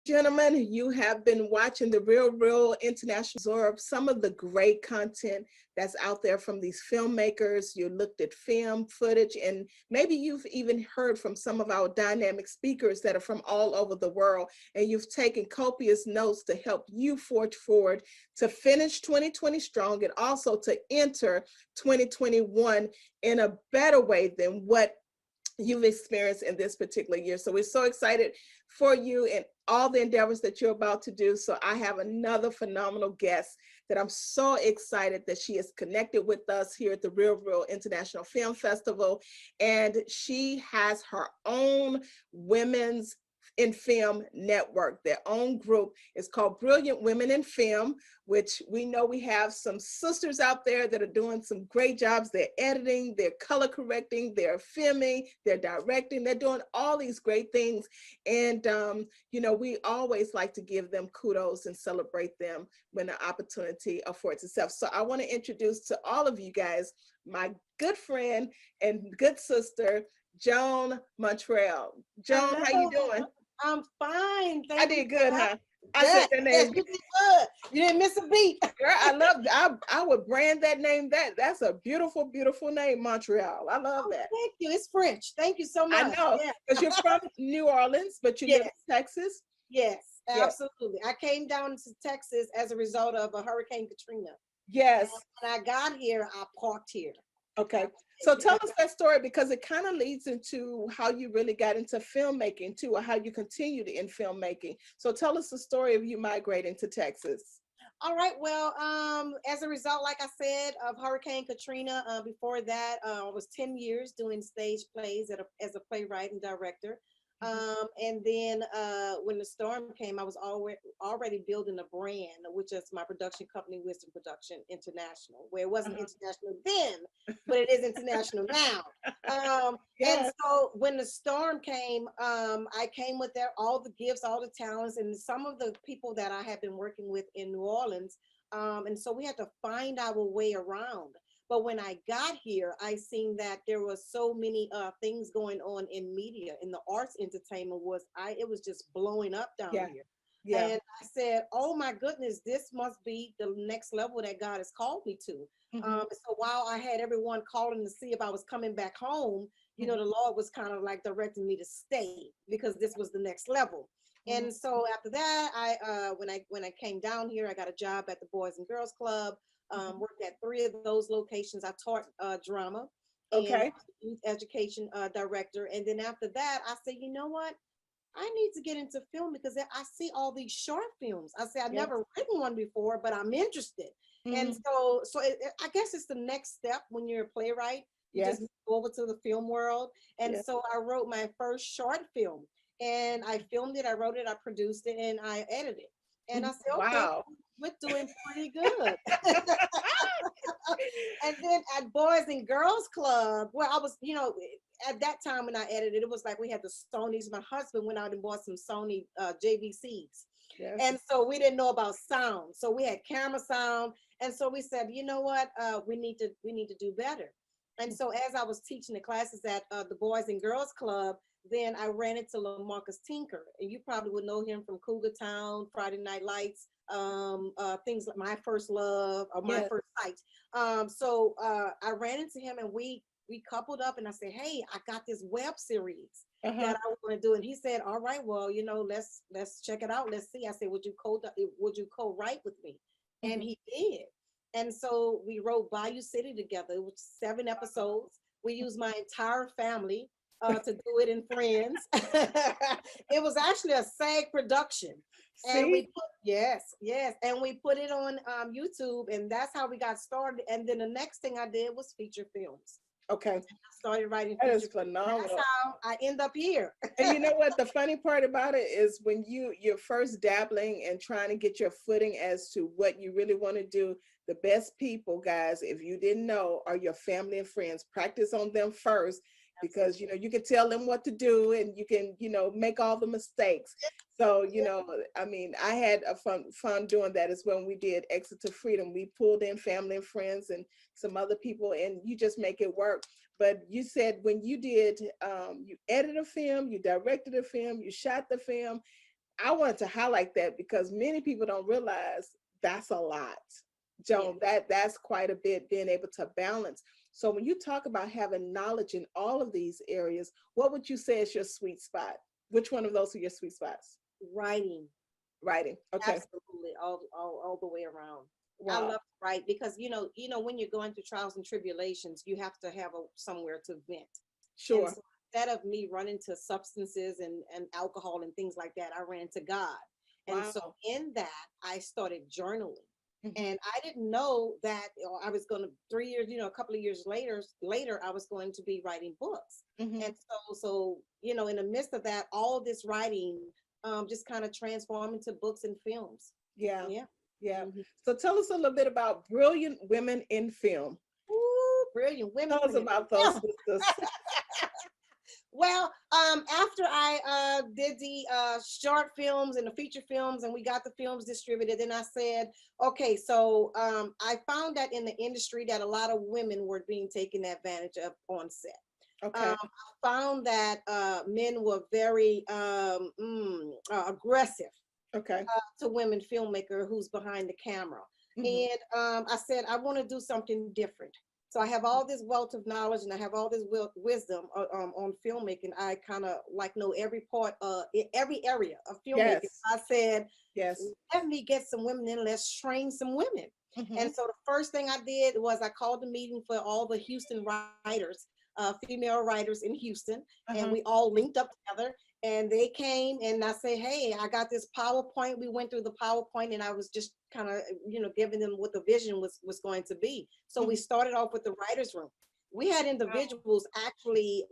gentlemen, you have been watching the Real International, absorb some of the great content that's out there from these filmmakers. You looked at film footage, and maybe you've even heard from some of our dynamic speakers that are from all over the world, and you've taken copious notes to help you forge forward to finish 2020 strong and also to enter 2021 in a better way than what you've experienced in this particular year. So we're so excited for you and all the endeavors that you're about to do. So I have another phenomenal guest that I'm so excited that she is connected with us here at the Real International Film Festival. And she has her own women's in Film network. Their own group is called Brilliant Women in Film, which we know we have some sisters out there that are doing some great jobs. They're editing, they're color correcting, they're filming, they're directing, they're doing all these great things. And, you know, we always like to give them kudos and celebrate them when the opportunity affords itself. So I want to introduce to all of you guys, my good friend and good sister, Joan Montreuil. Joan, Hello. how you doing? I'm fine. I did good, huh? I Yes, said that yes, name. you did good. You didn't miss a beat. Girl, I would brand that name. That's a beautiful, beautiful name, Montreal. I love Oh, that. thank you. It's French. Thank you so I much. know, Yeah. because you're from New Orleans, but you live Yes, in Texas. yes, Yes, absolutely. I came down to Texas as a result of a Hurricane Katrina. And yes. when I got here, I parked here. Okay. So tell us that story because it kind of leads into how you really got into filmmaking too, or how you continued in filmmaking. So tell us the story of you migrating to Texas. All right. Well, as a result, like I said, of Hurricane Katrina, before that, I was 10 years doing stage plays as a playwright and director. And then when the storm came, I was already building a brand, which is my production company, Wisdom Production International, where it wasn't international then, but it is international now. And Yeah. so when the storm came, I came with all the gifts, all the talents, and some of the people that I had been working with in New Orleans. And so we had to find our way around. But when I got here, I seen that there was so many things going on in media, in the arts entertainment it was just blowing up down Yeah. here. Yeah. And I said, oh my goodness, this must be the next level that God has called me to. So while I had everyone calling to see if I was coming back home, you know, the Lord was kind of like directing me to stay because this was the next level. And so after that, when I came down here, I got a job at the Boys and Girls Club. Worked at 3 of those locations. I taught drama and Okay. youth education director. And then after that, I said, you know what? I need to get into film because I see all these short films. I said, I've Yes. never written one before, but I'm interested. And Mhm. so I guess it's the next step when you're a playwright. You Yes. just move over to the film world. And Yes. so I wrote my first short film and I filmed it, I wrote it, I produced it, and I edited it. And I said, okay, Wow. we're doing pretty good. And then at Boys and Girls Club, where I was, you know, at that time when I edited, it was like we had the Sonys. My husband went out and bought some Sony JVCs. Yes. And so we didn't know about sound. So we had camera sound. And so we said, you know what, we need to do better. And so as I was teaching the classes at the Boys and Girls Club, then I ran into LaMarcus Tinker, and you probably would know him from Cougar Town, Friday Night Lights, things like My First Love or My Yes. First Sight. So I ran into him, and we coupled up, and I said, hey, I got this web series Uh-huh. that I want to do. And he said, all right, well, you know, let's check it out. Let's see. I said, would you co-write with me? And he did. And so we wrote Bayou City together. It was 7 episodes. We used my entire family to do it in Friends. It was actually a SAG production. And See? yes, and we put it on YouTube, and that's how we got started. And then the next thing I did was feature films. Okay. I started writing That feature is films. phenomenal. That's how I end up here. And you know what? The funny part about it is when you're first dabbling and trying to get your footing as to what you really want to do, the best people, guys, if you didn't know, are your family and friends. Practice on them first because, you know, you can tell them what to do and you can, you know, make all the mistakes. So, you know, I mean, I had a fun doing that as when we did Exit to Freedom. We pulled in family and friends and some other people, and you just make it work. But you said when you did, you edited a film, you directed a film, you shot the film. I wanted to highlight that because many people don't realize that's a lot. Joan, that's quite a bit, being able to balance. So when you talk about having knowledge in all of these areas, what would you say is your sweet spot? Which one of those are your sweet spots? Writing. Writing. Okay. Absolutely, all the way around. I Wow. love to write because when you're going through trials and tribulations, you have to have somewhere to vent. And Sure. so instead of me running to substances and alcohol and things like that, I ran to God. And so Wow. in that, I started journaling. Mhm. And I didn't know that I was going to 3 years, a couple of years later, I was going to be writing books. Mhm. And so, in the midst of that, all this writing just kind of transformed into books and films. Yeah. Yeah. Yeah. Mhm. So tell us a little bit about brilliant women in film. Ooh, brilliant women Tell us in about those film. sisters. Well, after I did the short films and the feature films, and we got the films distributed, then I said, okay, so I found that in the industry that a lot of women were being taken advantage of on set. Okay. I found that men were very aggressive Okay. to women filmmaker who's behind the camera. Mhm. And I said, I want to do something different. So I have all this wealth of knowledge and I have all this wisdom on filmmaking. I kind of like know every part, every area of filmmaking. Yes. I said, Yes. let me get some women in, let's train some women. And Mhm. so the first thing I did was I called a meeting for all the Houston writers, female writers in Houston, and Uh-huh. we all linked up together. And they came and I say, hey, I got this PowerPoint. We went through the PowerPoint and I was just kind of, giving them what the vision was going to be. So we Mhm. started off with the writer's room. We had Wow. individuals actually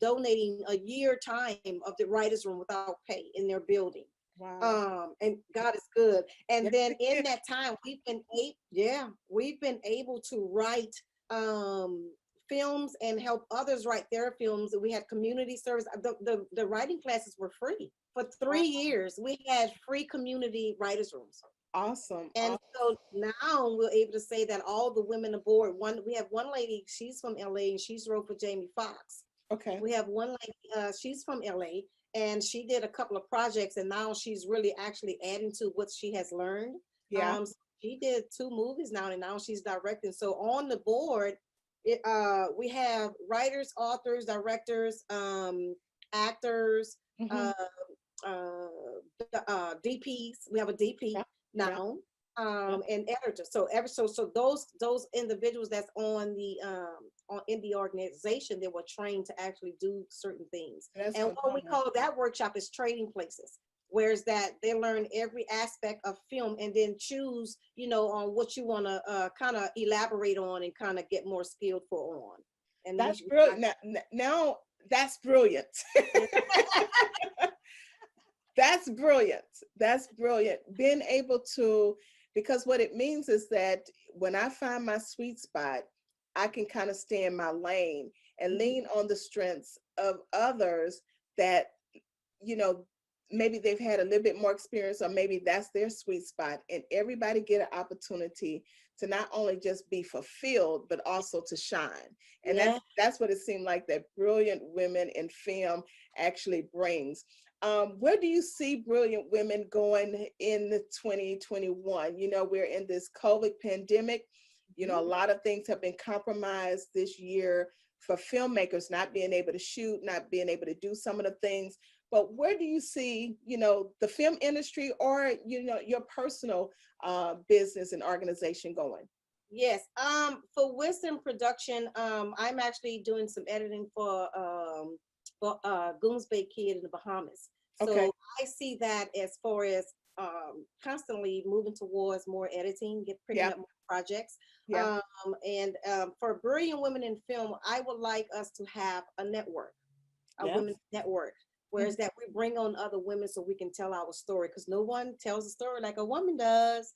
donating a year time of the writer's room without pay in their building. Wow. And God is good. And Yes, then it in is. that time, we've been able to write films and help others write their films. We had community service. The writing classes were free for three Wow. years. We had free community writers rooms. Awesome. And so now we're able to say that all the women aboard, we have one lady, she's from LA and she's wrote for Jamie Foxx. Okay. We have one lady, she's from LA and she did a couple of projects and now she's really actually adding to what she has learned. Yeah. So she did 2 movies now and now she's directing. So on the board, we have writers, authors, directors, actors, Mhm. uh, DPs. We have a DP Yeah. Yeah. now, Yeah. and editors. So those individuals that's in the organization, they were trained to actually do certain things. That's And what we phenomenal. call that workshop is trading places. Whereas that they learn every aspect of film and then choose, on what you want to kind of elaborate on and kind of get more skilled for on. And That's brilliant. Now that's brilliant. That's brilliant. That's brilliant. Being able to, because what it means is that when I find my sweet spot, I can kind of stay in my lane and lean on the strengths of others that, you know, maybe they've had a little bit more experience or maybe that's their sweet spot, and everybody get an opportunity to not only just be fulfilled but also to shine. And yeah. that's what it seemed like that brilliant women in film actually brings. Where do you see brilliant women going in the 2021? We're in this COVID pandemic. A Mhm. lot of things have been compromised this year for filmmakers not being able to shoot, not being able to do some of the things. But where do you see, the film industry or, your personal business and organization going? Yes. For Wisdom Production, I'm actually doing some editing for Goons Bay Kid in the Bahamas. Okay. So I see that as far as constantly moving towards more editing, picking Yeah. up more projects. Yeah. And for Brilliant Women in Film, I would like us to have a network, a Yes. women's network. Whereas that we bring on other women so we can tell our story because no one tells a story like a woman does.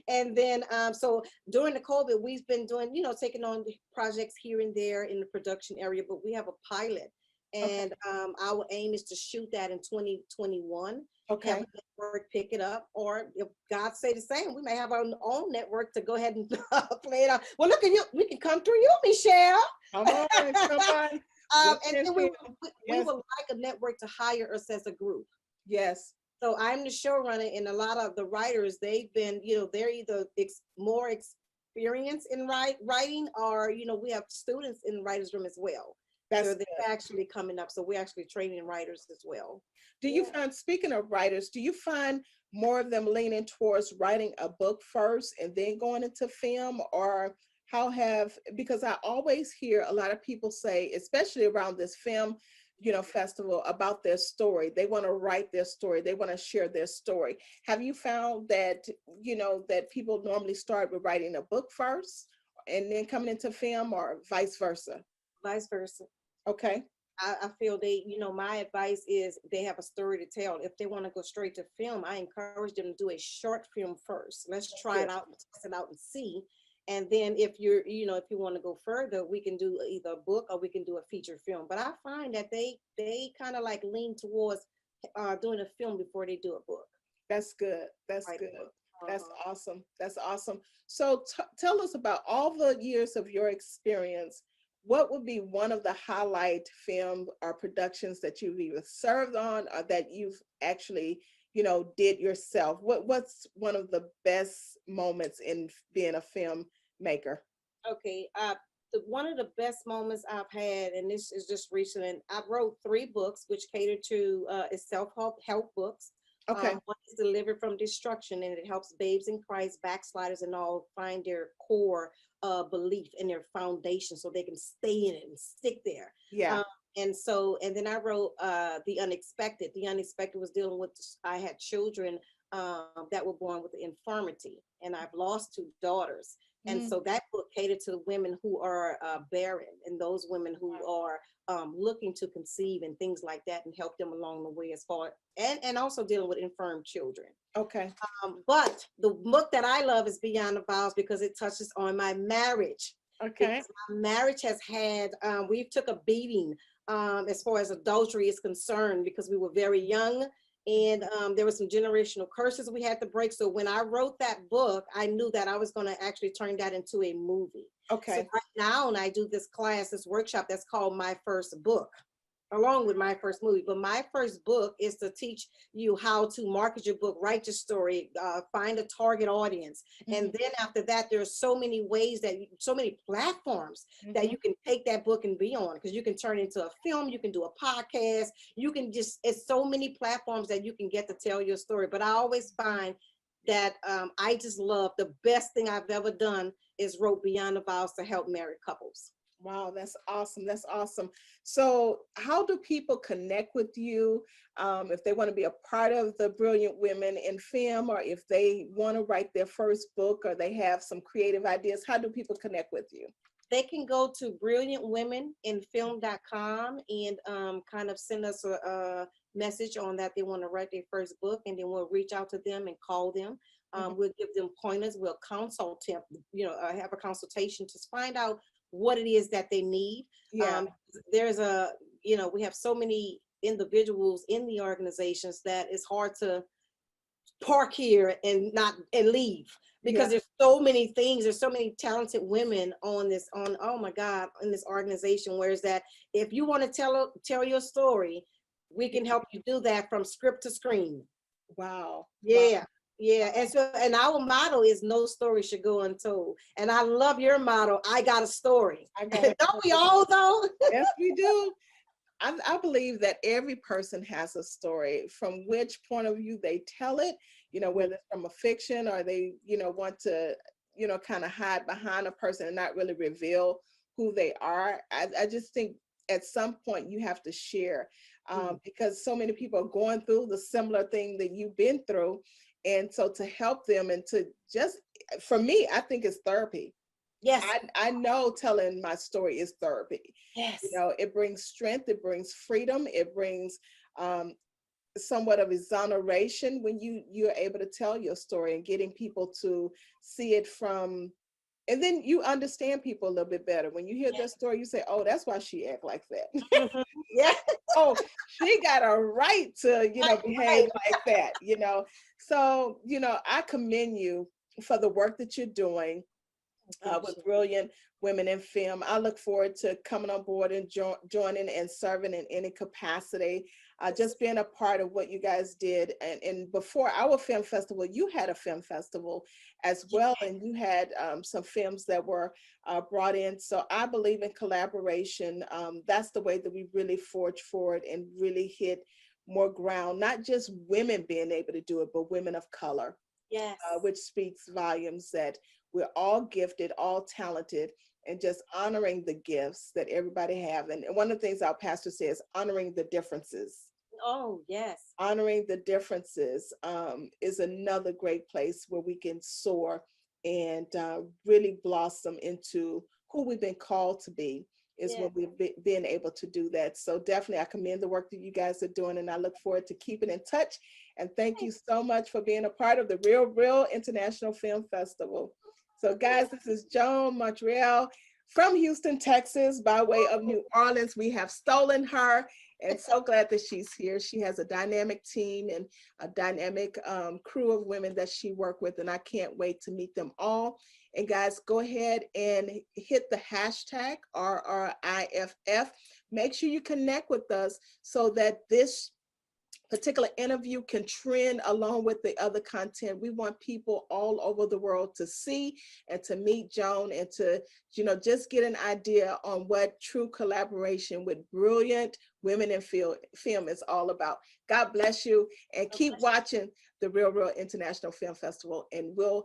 And then, so during the COVID, we've been doing, taking on projects here and there in the production area, but we have a pilot. Okay. And our aim is to shoot that in 2021, have Okay. a network pick it up, or if God say the same, we may have our own network to go ahead and play it out. Well, look at you, we can come through you, Michelle. Come on. Come on. And then we Yes. would like a network to hire us as a group. Yes. So I'm the showrunner, and a lot of the writers, they've been, they're either more experienced in writing, or, we have students in the writers' room as well. That's So good. they're actually coming up. So we're actually training writers as well. Do you find, speaking of writers, do you find more of them leaning towards writing a book first and then going into film? Or because I always hear a lot of people say, especially around this film, festival, about their story. They want to write their story. They want to share their story. Have you found that, that people normally start with writing a book first and then coming into film, or vice versa? Vice versa. Okay. I feel my advice is they have a story to tell. If they want to go straight to film, I encourage them to do a short film first. Let's try it out and test it out and see. And then if if you want to go further, we can do either a book or we can do a feature film. But I find that they kind of like lean towards doing a film before they do a book. That's good. That's Write a good. book. That's awesome. That's awesome. So tell us about all the years of your experience. What would be one of the highlight film or productions that you've either served on or that you've actually, did yourself? What's one of the best moments in being a filmmaker? Okay. One of the best moments I've had, and this is just recent, and I wrote 3 books which cater to self-help books. Okay. One is Delivered from Destruction, and it helps babes in Christ, backsliders and all, find their core belief and their foundation so they can stay in it and stick there. Yeah. And then I wrote The Unexpected. The Unexpected was dealing with, I had children that were born with the infirmity, and I've lost 2 daughters. And so that book catered to women who are barren, and those women who are looking to conceive and things like that, and help them along the way as far, and also dealing with infirm children. Okay. But the book that I love is Beyond the Vows, because it touches on my marriage. Okay. Because my marriage has had, we took a beating as far as adultery is concerned, because we were very young, and there were some generational curses we had to break. So when I wrote that book, I knew that I was going to actually turn that into a movie. Okay. So right now, and I do this workshop that's called My First Book, along with my first movie. But my first book is to teach you how to market your book, write your story, find a target audience. And then after that, there are so many ways so many platforms that you can take that book and be on, because you can turn it into a film, you can do a podcast, it's so many platforms that you can get to tell your story. But I always find that I just love, the best thing I've ever done is wrote Beyond the Vows to help married couples. Wow, that's awesome. That's awesome. So how do people connect with you if they want to be a part of the Brilliant Women in Film, or if they want to write their first book, or they have some creative ideas? How do people connect with you? They can go to brilliantwomeninfilm.com and kind of send us a message on that they want to write their first book, and then we'll reach out to them and call them. We'll give them pointers. We'll consult them, have a consultation to find out what it is that they need. Yeah. There's we have so many individuals in the organizations that it's hard to park here and leave, because there's so many things, there's so many talented women in this organization, whereas that if you want to tell your story, we can help you do that from script to screen. Wow. Yeah. Wow. Yeah, and our motto is no story should go untold. And I love your motto, I got a story. Don't we all though? Yes, we do. I believe that every person has a story, from which point of view they tell it, whether it's from a fiction, or they, want to, kind of hide behind a person and not really reveal who they are. I just think at some point you have to share, because so many people are going through the similar thing that you've been through. And so to help them, and to just, for me, I think it's therapy. Yes. I know telling my story is therapy. Yes. It brings strength, it brings freedom, it brings somewhat of exoneration when you're able to tell your story, and getting people to see it from, and then you understand people a little bit better. When you hear their story, you say, oh, that's why she act like that. Yeah. Oh, she got a right to, behave like that, So, I commend you for the work that you're doing. Appreciate with brilliant women in film. I look forward to coming on board and joining and serving in any capacity. Just being a part of what you guys did. And before our film festival, you had a film festival as it. well, and you had some films that were brought in. So I believe in collaboration. That's the way that we really forge forward and really hit more ground, not just women being able to do it, but women of color, Yes. which speaks volumes that we're all gifted, all talented, and just honoring the gifts that everybody have. And one of the things our pastor says, honoring the differences. Oh, yes. Honoring the differences is another great place where we can soar and really blossom into who we've been called to be, is Yeah. when we've been able to do that. So definitely I commend the work that you guys are doing, and I look forward to keeping in touch. And thank you so much for being a part of the Real Real International Film Festival. So guys, this is Joan Montreuil from Houston, Texas, by way of New Orleans. We have stolen her, and so glad that she's here. She has a dynamic team and a dynamic crew of women that she works with, and I can't wait to meet them all. And guys, go ahead and hit the hashtag RRIFF. Make sure you connect with us so that this particular interview can trend along with the other content. We want people all over the world to see and to meet Joan and to, just get an idea on what true collaboration with brilliant women in film is all about. God bless you, and keep watching the Real Real International Film Festival, and we'll